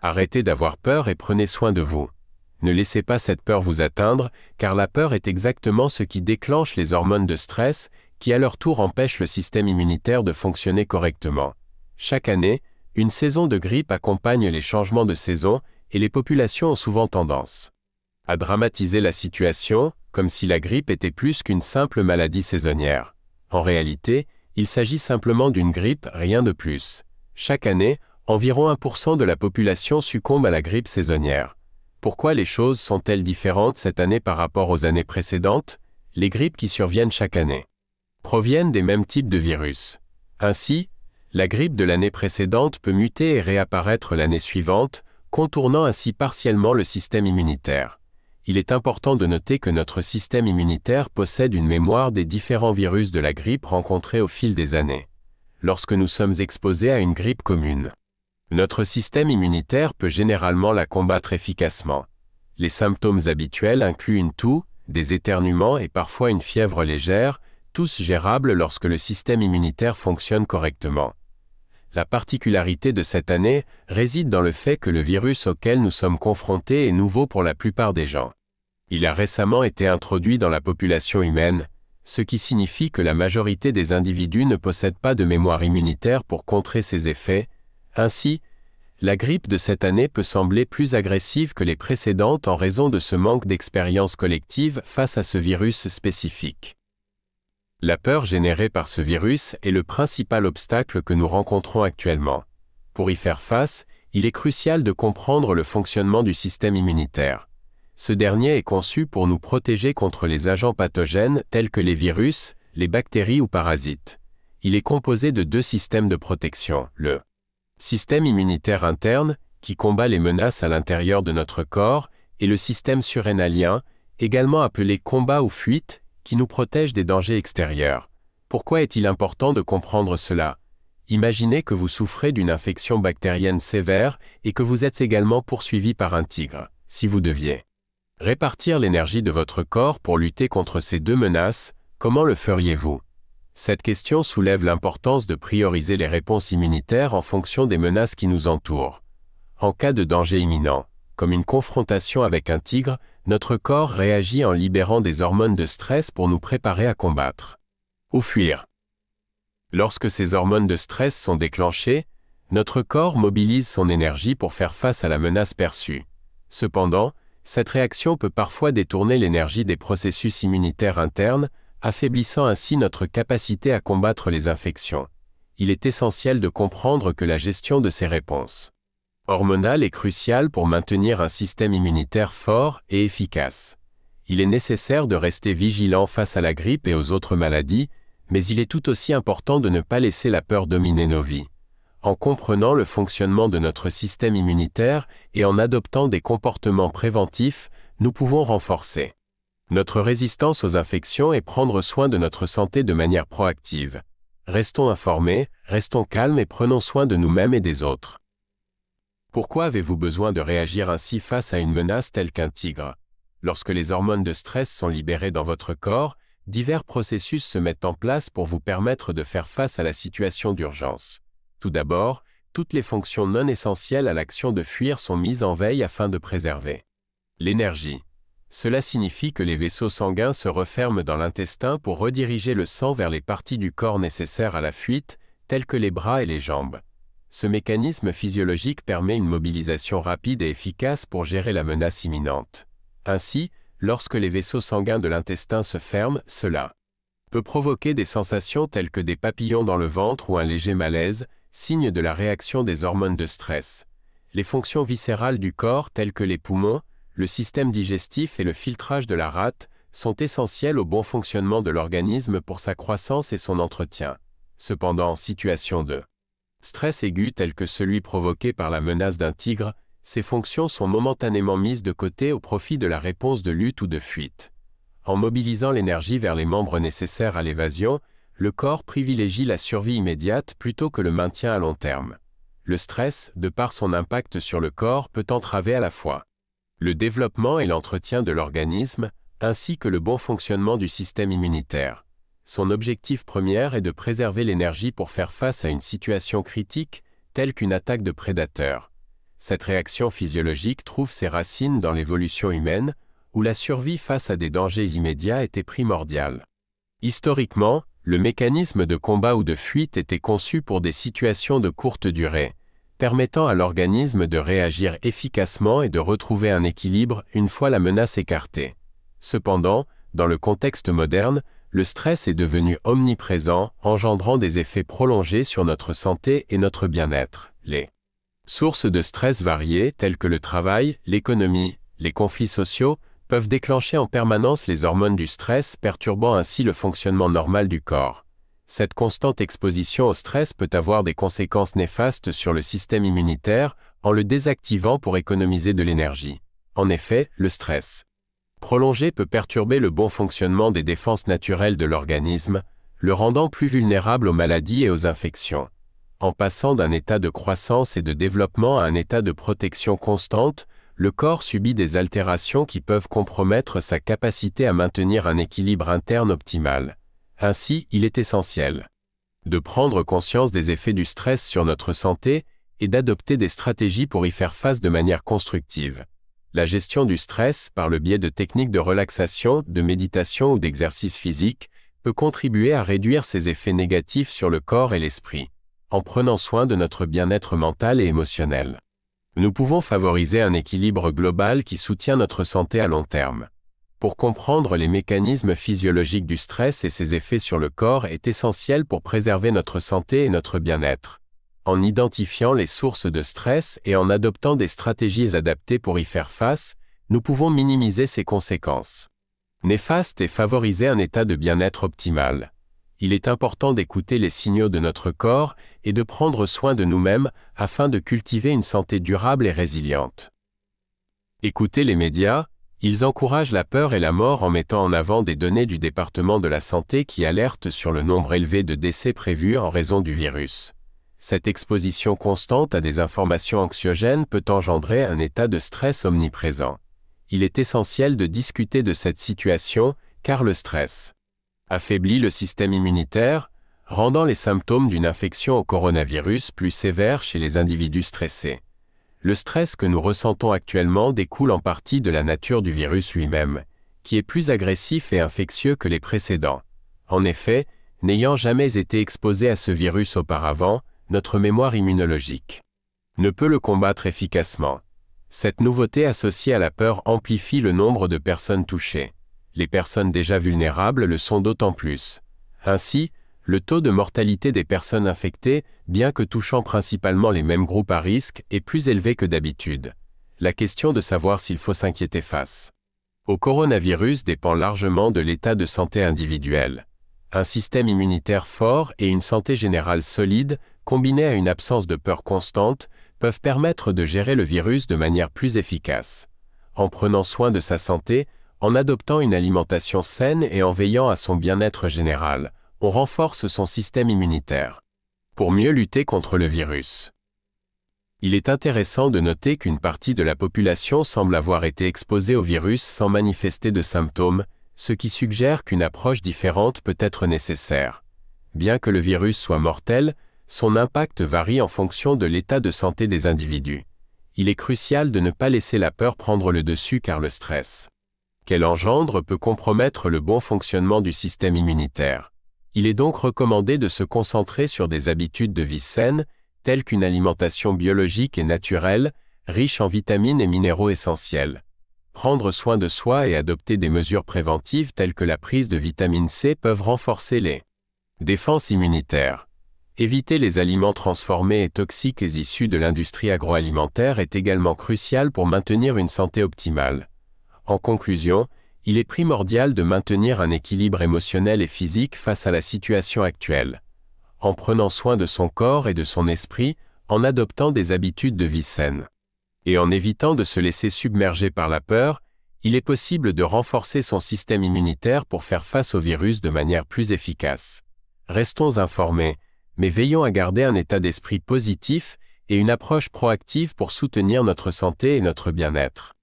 Arrêtez d'avoir peur et prenez soin de vous. Ne laissez pas cette peur vous atteindre, car la peur est exactement ce qui déclenche les hormones de stress, qui à leur tour empêchent le système immunitaire de fonctionner correctement. Chaque année, une saison de grippe accompagne les changements de saison, et les populations ont souvent tendance à dramatiser la situation, comme si la grippe était plus qu'une simple maladie saisonnière. En réalité, il s'agit simplement d'une grippe, rien de plus. Chaque année, environ 1% de la population succombe à la grippe saisonnière. Pourquoi les choses sont-elles différentes cette année par rapport aux années précédentes? Les grippes qui surviennent chaque année proviennent des mêmes types de virus. Ainsi, la grippe de l'année précédente peut muter et réapparaître l'année suivante, contournant ainsi partiellement le système immunitaire. Il est important de noter que notre système immunitaire possède une mémoire des différents virus de la grippe rencontrés au fil des années. Lorsque nous sommes exposés à une grippe commune, notre système immunitaire peut généralement la combattre efficacement. Les symptômes habituels incluent une toux, des éternuements et parfois une fièvre légère, tous gérables lorsque le système immunitaire fonctionne correctement. La particularité de cette année réside dans le fait que le virus auquel nous sommes confrontés est nouveau pour la plupart des gens. Il a récemment été introduit dans la population humaine, ce qui signifie que la majorité des individus ne possèdent pas de mémoire immunitaire pour contrer ses effets. Ainsi, la grippe de cette année peut sembler plus agressive que les précédentes en raison de ce manque d'expérience collective face à ce virus spécifique. La peur générée par ce virus est le principal obstacle que nous rencontrons actuellement. Pour y faire face, il est crucial de comprendre le fonctionnement du système immunitaire. Ce dernier est conçu pour nous protéger contre les agents pathogènes tels que les virus, les bactéries ou parasites. Il est composé de deux systèmes de protection, le système immunitaire interne, qui combat les menaces à l'intérieur de notre corps, et le système surrénalien, également appelé combat ou fuite, qui nous protège des dangers extérieurs. Pourquoi est-il important de comprendre cela? Imaginez que vous souffrez d'une infection bactérienne sévère et que vous êtes également poursuivi par un tigre. Si vous deviez répartir l'énergie de votre corps pour lutter contre ces deux menaces, comment le feriez-vous? Cette question soulève l'importance de prioriser les réponses immunitaires en fonction des menaces qui nous entourent. En cas de danger imminent, comme une confrontation avec un tigre, notre corps réagit en libérant des hormones de stress pour nous préparer à combattre ou fuir. Lorsque ces hormones de stress sont déclenchées, notre corps mobilise son énergie pour faire face à la menace perçue. Cependant, cette réaction peut parfois détourner l'énergie des processus immunitaires internes, affaiblissant ainsi notre capacité à combattre les infections. Il est essentiel de comprendre que la gestion de ces réponses hormonale est cruciale pour maintenir un système immunitaire fort et efficace. Il est nécessaire de rester vigilant face à la grippe et aux autres maladies, mais il est tout aussi important de ne pas laisser la peur dominer nos vies. En comprenant le fonctionnement de notre système immunitaire et en adoptant des comportements préventifs, nous pouvons renforcer notre résistance aux infections et prendre soin de notre santé de manière proactive. Restons informés, restons calmes et prenons soin de nous-mêmes et des autres. Pourquoi avez-vous besoin de réagir ainsi face à une menace telle qu'un tigre? Lorsque les hormones de stress sont libérées dans votre corps, divers processus se mettent en place pour vous permettre de faire face à la situation d'urgence. Tout d'abord, toutes les fonctions non essentielles à l'action de fuir sont mises en veille afin de préserver l'énergie. Cela signifie que les vaisseaux sanguins se referment dans l'intestin pour rediriger le sang vers les parties du corps nécessaires à la fuite, telles que les bras et les jambes. Ce mécanisme physiologique permet une mobilisation rapide et efficace pour gérer la menace imminente. Ainsi, lorsque les vaisseaux sanguins de l'intestin se ferment, cela peut provoquer des sensations telles que des papillons dans le ventre ou un léger malaise, signe de la réaction des hormones de stress. Les fonctions viscérales du corps telles que les poumons, le système digestif et le filtrage de la rate sont essentiels au bon fonctionnement de l'organisme pour sa croissance et son entretien. Cependant, en situation de stress aigu tel que celui provoqué par la menace d'un tigre, ces fonctions sont momentanément mises de côté au profit de la réponse de lutte ou de fuite. En mobilisant l'énergie vers les membres nécessaires à l'évasion, le corps privilégie la survie immédiate plutôt que le maintien à long terme. Le stress, de par son impact sur le corps, peut entraver à la fois le développement et l'entretien de l'organisme, ainsi que le bon fonctionnement du système immunitaire. Son objectif premier est de préserver l'énergie pour faire face à une situation critique, telle qu'une attaque de prédateurs. Cette réaction physiologique trouve ses racines dans l'évolution humaine, où la survie face à des dangers immédiats était primordiale. Historiquement, le mécanisme de combat ou de fuite était conçu pour des situations de courte durée, permettant à l'organisme de réagir efficacement et de retrouver un équilibre une fois la menace écartée. Cependant, dans le contexte moderne, le stress est devenu omniprésent, engendrant des effets prolongés sur notre santé et notre bien-être. Les sources de stress variées, telles que le travail, l'économie, les conflits sociaux, peuvent déclencher en permanence les hormones du stress, perturbant ainsi le fonctionnement normal du corps. Cette constante exposition au stress peut avoir des conséquences néfastes sur le système immunitaire, en le désactivant pour économiser de l'énergie. En effet, le stress prolongé peut perturber le bon fonctionnement des défenses naturelles de l'organisme, le rendant plus vulnérable aux maladies et aux infections. En passant d'un état de croissance et de développement à un état de protection constante, le corps subit des altérations qui peuvent compromettre sa capacité à maintenir un équilibre interne optimal. Ainsi, il est essentiel de prendre conscience des effets du stress sur notre santé et d'adopter des stratégies pour y faire face de manière constructive. La gestion du stress, par le biais de techniques de relaxation, de méditation ou d'exercice physique, peut contribuer à réduire ces effets négatifs sur le corps et l'esprit, en prenant soin de notre bien-être mental et émotionnel. Nous pouvons favoriser un équilibre global qui soutient notre santé à long terme. Pour comprendre les mécanismes physiologiques du stress et ses effets sur le corps est essentiel pour préserver notre santé et notre bien-être. En identifiant les sources de stress et en adoptant des stratégies adaptées pour y faire face, nous pouvons minimiser ses conséquences néfastes et favoriser un état de bien-être optimal. Il est important d'écouter les signaux de notre corps et de prendre soin de nous-mêmes afin de cultiver une santé durable et résiliente. Écoutez les médias, ils encouragent la peur et la mort en mettant en avant des données du département de la santé qui alertent sur le nombre élevé de décès prévus en raison du virus. Cette exposition constante à des informations anxiogènes peut engendrer un état de stress omniprésent. Il est essentiel de discuter de cette situation, car le stress affaiblit le système immunitaire, rendant les symptômes d'une infection au coronavirus plus sévères chez les individus stressés. Le stress que nous ressentons actuellement découle en partie de la nature du virus lui-même, qui est plus agressif et infectieux que les précédents. En effet, n'ayant jamais été exposé à ce virus auparavant, notre mémoire immunologique ne peut le combattre efficacement. Cette nouveauté associée à la peur amplifie le nombre de personnes touchées. Les personnes déjà vulnérables le sont d'autant plus. Ainsi, le taux de mortalité des personnes infectées, bien que touchant principalement les mêmes groupes à risque, est plus élevé que d'habitude. La question de savoir s'il faut s'inquiéter face au coronavirus dépend largement de l'état de santé individuel. Un système immunitaire fort et une santé générale solide, combinés à une absence de peur constante, peuvent permettre de gérer le virus de manière plus efficace. En prenant soin de sa santé, en adoptant une alimentation saine et en veillant à son bien-être général, on renforce son système immunitaire pour mieux lutter contre le virus. Il est intéressant de noter qu'une partie de la population semble avoir été exposée au virus sans manifester de symptômes, ce qui suggère qu'une approche différente peut être nécessaire. Bien que le virus soit mortel, son impact varie en fonction de l'état de santé des individus. Il est crucial de ne pas laisser la peur prendre le dessus car le stress qu'elle engendre peut compromettre le bon fonctionnement du système immunitaire. Il est donc recommandé de se concentrer sur des habitudes de vie saines, telles qu'une alimentation biologique et naturelle, riche en vitamines et minéraux essentiels. Prendre soin de soi et adopter des mesures préventives telles que la prise de vitamine C peuvent renforcer les défenses immunitaires. Éviter les aliments transformés et toxiques issus de l'industrie agroalimentaire est également crucial pour maintenir une santé optimale. En conclusion, il est primordial de maintenir un équilibre émotionnel et physique face à la situation actuelle. En prenant soin de son corps et de son esprit, en adoptant des habitudes de vie saines et en évitant de se laisser submerger par la peur, il est possible de renforcer son système immunitaire pour faire face au virus de manière plus efficace. Restons informés, mais veillons à garder un état d'esprit positif et une approche proactive pour soutenir notre santé et notre bien-être.